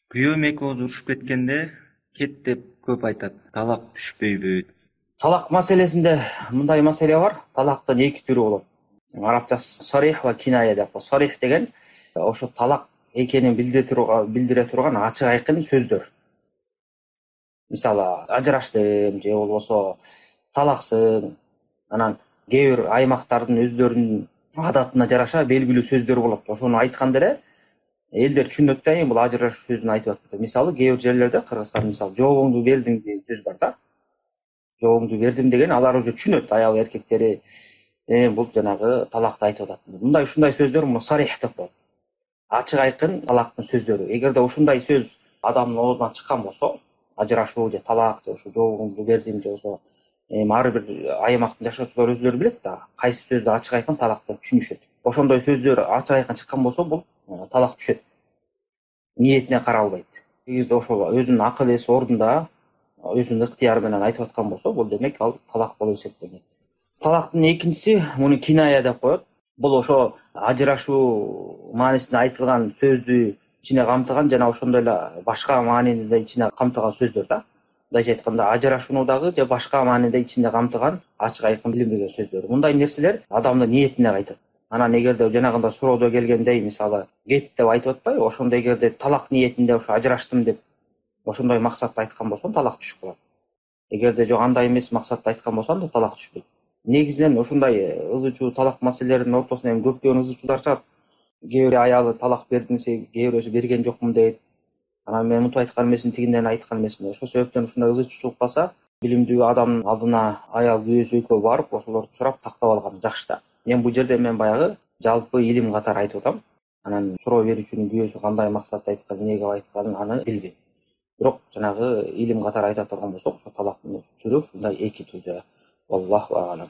Күйөөм экөөбүз урушуп кеткенде кет деп көп айтат. Талак түшпөйбү? Талак маселесинде мындай маселе бар. Талактын эки түрү болот. Арабча сарих ва киная деп коет. Сарих деген ошо талак экенин билдире турган ачык айкын сөздөр. Мисалы, ажыраштым же болбосо талаксың. Анан кээ бир аймактардын өздөрүнүн адатына жараша белгилүү сөздөр болот. Ошону айтканда эле элдер түшүнөт да, бул ажырашуу сөзүн айтып атат деп. Мисалы, кээ бир жерлерде Кыргызстан мисалы жообуңду бердиң деген сөз бар да. Жообуңду бердим деген алар уже түшүнөт, аял эркектери бул жанагы талакты айтып атат. Мындай ушундай сөздөр муну сарих деп коет. Ачык айкын талактын сөздөрү. Эгерде ушундай сөз адамдын оозунан чыккан болсо, ажырашуу же талак же ошо жообуңду бердим же болсо ар бир аймактын жашоочулары өздөрү билет да, кайсы сөздү ачык айкын талак деп түшүнүшөт. Ошондой сөздөр ачык айкын чыккан болсо, бул талак түшөт. Ниетине каралбайт. Эгерде ошол өзүнүн акыл эси ордунда, өзүнүн ыктыяры менен айтып аткан болсо, бул демек ал талак болуп эсептелет. Талактын экинчиси муну киная деп коет. Бул ошо ажырашуу маанисинде айтылган сөздү ичине камтыган жана ошондой эле башка маанини да ичине камтыган сөздөр да. Мындайча айтканда, ажырашууну дагы же башка мааниде ичинде камтыган ачык айкын билинбеген сөздөр. Мындай нерселер адамдын ниетине кайтат. Анан эгерде жанагында суроодо келгендей, мисалы, кет деп айтып атпайбы, ошондо эгерде талак ниетинде ошо ажыраштым деп ошондой максатта айткан болсо, талак түшүп калат. Эгерде жок андай эмес максатта айткан болсо, анда талак түшпөйт. Негизинен ушундай ызы чуу талак маселелеринин ортосуна эми көптөгөн ызы чуулар чыгат. Кээ бир аялы талак бердиң десе, кээ бирөөсү берген жокмун дейт. Анан мен мынтип айткан эмесмин, тигинден айткан эмесмин. Ошол себептен ушундай ызы чуу чыгып калса, билимдүү адамдын алдына аял күйөөсү экөө барып, ошолорду сурап тактап алган жакшы да. Эми бул жерде мен баягы жалпы илим катары айтып атам. Анан суроо берүүчүнүн күйөөсү кандай максатта айткан, эмнеге айтканын аны билбейм. Бирок жанагы илим катары айта турган болсок, ошо талактын түрү ушундай эки түрдө. Аллаху аалам.